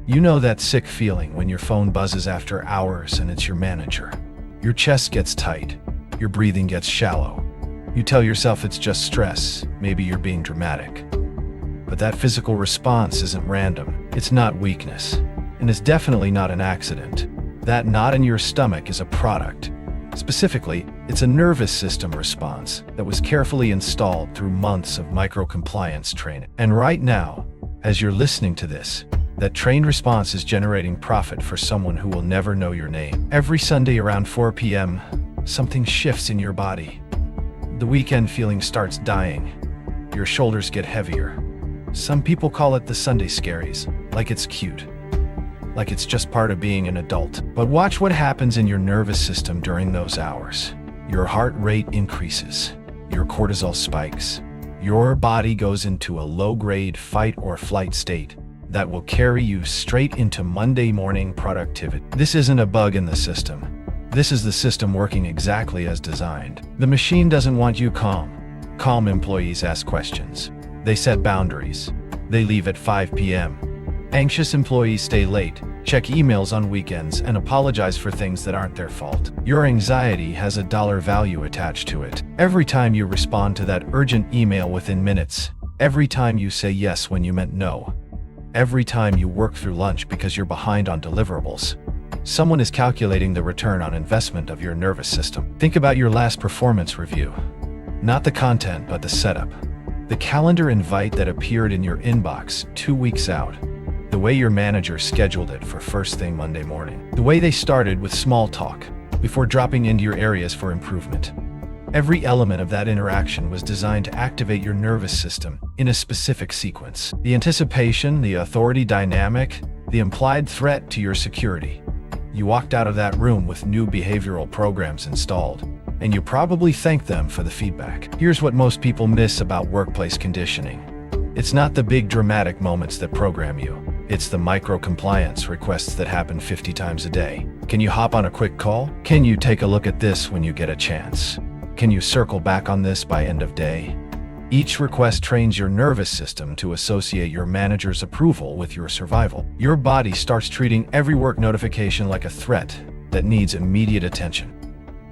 You know that sick feeling when your phone buzzes after hours and it's your manager. Your chest gets tight, your breathing gets shallow. You tell yourself it's just stress, maybe you're being dramatic. But that physical response isn't random, it's not weakness, and it's definitely not an accident. That knot in your stomach is a product. Specifically, it's a nervous system response that was carefully installed through months of micro-compliance training. And right now, as you're listening to this, that trained response is generating profit for someone who will never know your name. Every Sunday around 4 p.m., something shifts in your body. The weekend feeling starts dying. Your shoulders get heavier. Some people call it the Sunday scaries, like it's cute, like it's just part of being an adult. But watch what happens in your nervous system during those hours. Your heart rate increases. Your cortisol spikes. Your body goes into a low-grade fight or flight state that will carry you straight into Monday morning productivity. This isn't a bug in the system. This is the system working exactly as designed. The machine doesn't want you calm. Calm employees ask questions. They set boundaries. They leave at 5 p.m. Anxious employees stay late, check emails on weekends, and apologize for things that aren't their fault. Your anxiety has a dollar value attached to it. Every time you respond to that urgent email within minutes, every time you say yes when you meant no, every time you work through lunch because you're behind on deliverables, someone is calculating the return on investment of your nervous system. Think about your last performance review. Not the content, but the setup. The calendar invite that appeared in your inbox 2 weeks out. The way your manager scheduled it for first thing Monday morning. The way they started with small talk before dropping into your areas for improvement. Every element of that interaction was designed to activate your nervous system in a specific sequence. The anticipation, the authority dynamic, the implied threat to your security. You walked out of that room with new behavioral programs installed, and you probably thanked them for the feedback. Here's what most people miss about workplace conditioning. It's not the big dramatic moments that program you. It's the micro-compliance requests that happen 50 times a day. Can you hop on a quick call? Can you take a look at this when you get a chance? Can you circle back on this by end of day? Each request trains your nervous system to associate your manager's approval with your survival. Your body starts treating every work notification like a threat that needs immediate attention.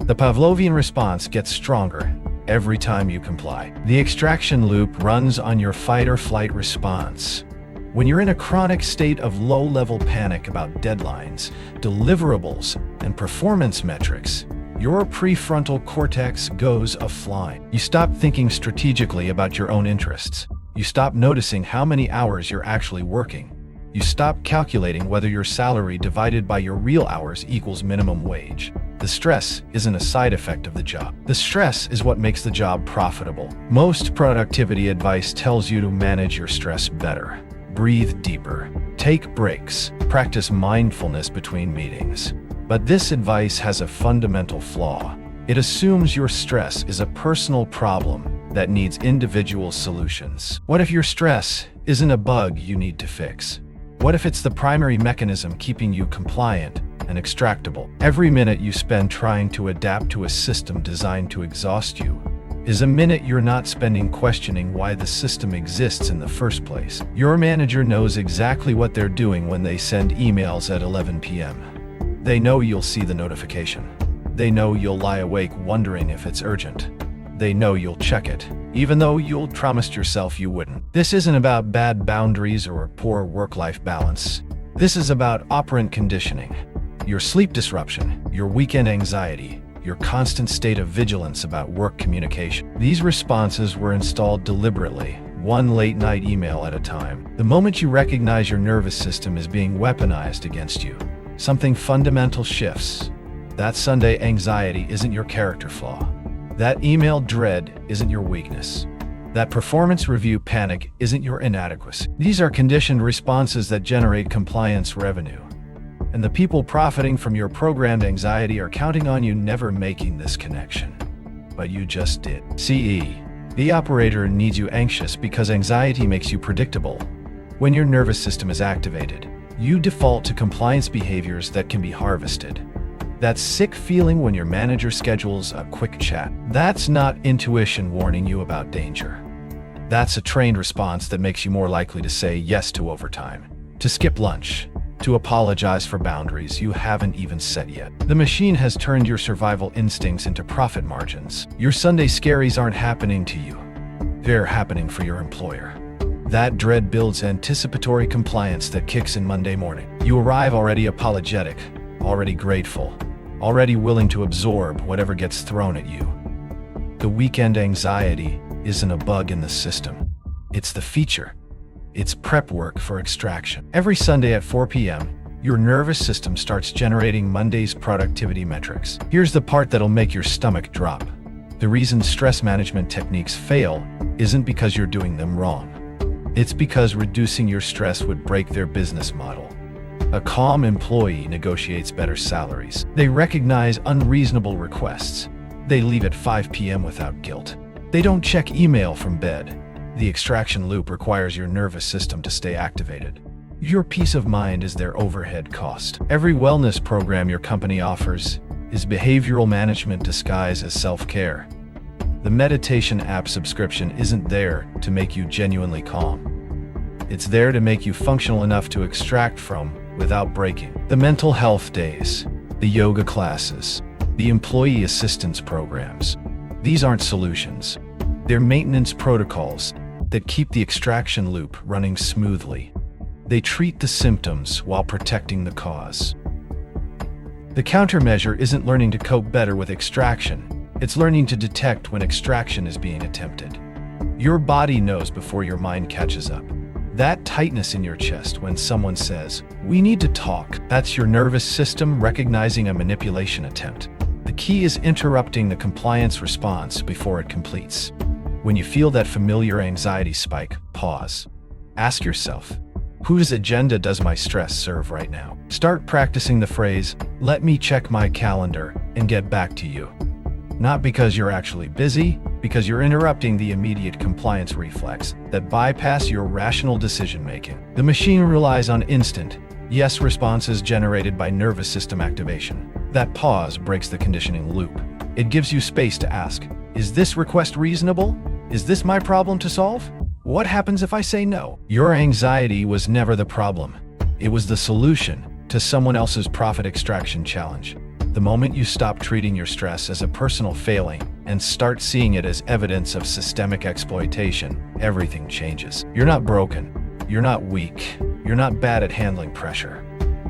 The Pavlovian response gets stronger every time you comply. The extraction loop runs on your fight or flight response. When you're in a chronic state of low-level panic about deadlines, deliverables, and performance metrics, your prefrontal cortex goes offline. You stop thinking strategically about your own interests. You stop noticing how many hours you're actually working. You stop calculating whether your salary divided by your real hours equals minimum wage. The stress isn't a side effect of the job. The stress is what makes the job profitable. Most productivity advice tells you to manage your stress better. Breathe deeper. Take breaks. Practice mindfulness between meetings. But this advice has a fundamental flaw. It assumes your stress is a personal problem that needs individual solutions. What if your stress isn't a bug you need to fix? What if it's the primary mechanism keeping you compliant and extractable? Every minute you spend trying to adapt to a system designed to exhaust you is a minute you're not spending questioning why the system exists in the first place. Your manager knows exactly what they're doing when they send emails at 11 p.m. They know you'll see the notification. They know you'll lie awake wondering if it's urgent. They know you'll check it, even though you'll promised yourself you wouldn't. This isn't about bad boundaries or poor work-life balance. This is about operant conditioning. Your sleep disruption, your weekend anxiety, your constant state of vigilance about work communication. These responses were installed deliberately, one late-night email at a time. The moment you recognize your nervous system is being weaponized against you, something fundamental shifts. That Sunday anxiety isn't your character flaw. That email dread isn't your weakness. That performance review panic isn't your inadequacy. These are conditioned responses that generate compliance revenue. And the people profiting from your programmed anxiety are counting on you never making this connection. But you just did. CE. The operator needs you anxious because anxiety makes you predictable. When your nervous system is activated, you default to compliance behaviors that can be harvested. That sick feeling when your manager schedules a quick chat. That's not intuition warning you about danger. That's a trained response that makes you more likely to say yes to overtime, to skip lunch, to apologize for boundaries you haven't even set yet. The machine has turned your survival instincts into profit margins. Your Sunday scaries aren't happening to you. They're happening for your employer. That dread builds anticipatory compliance that kicks in Monday morning. You arrive already apologetic, already grateful, already willing to absorb whatever gets thrown at you. The weekend anxiety isn't a bug in the system. It's the feature. It's prep work for extraction. Every Sunday at 4 p.m., your nervous system starts generating Monday's productivity metrics. Here's the part that'll make your stomach drop. The reason stress management techniques fail isn't because you're doing them wrong. It's because reducing your stress would break their business model. A calm employee negotiates better salaries. They recognize unreasonable requests. They leave at 5 p.m. without guilt. They don't check email from bed. The extraction loop requires your nervous system to stay activated. Your peace of mind is their overhead cost. Every wellness program your company offers is behavioral management disguised as self-care. The meditation app subscription isn't there to make you genuinely calm. It's there to make you functional enough to extract from without breaking. The mental health days, the yoga classes, the employee assistance programs. These aren't solutions. They're maintenance protocols that keep the extraction loop running smoothly. They treat the symptoms while protecting the cause. The countermeasure isn't learning to cope better with extraction. It's learning to detect when extraction is being attempted. Your body knows before your mind catches up. That tightness in your chest when someone says, "We need to talk," that's your nervous system recognizing a manipulation attempt. The key is interrupting the compliance response before it completes. When you feel that familiar anxiety spike, pause. Ask yourself, whose agenda does my stress serve right now? Start practicing the phrase, "Let me check my calendar and get back to you." Not because you're actually busy, because you're interrupting the immediate compliance reflex that bypass your rational decision-making. The machine relies on instant, yes responses generated by nervous system activation. That pause breaks the conditioning loop. It gives you space to ask, is this request reasonable? Is this my problem to solve? What happens if I say no? Your anxiety was never the problem. It was the solution to someone else's profit extraction challenge. The moment you stop treating your stress as a personal failing and start seeing it as evidence of systemic exploitation, everything changes. You're not broken. You're not weak. You're not bad at handling pressure.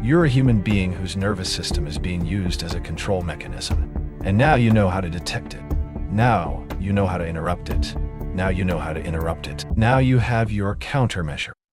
You're a human being whose nervous system is being used as a control mechanism. And now you know how to detect it. Now you know how to interrupt it. Now you know how to interrupt it. Now you have your countermeasure.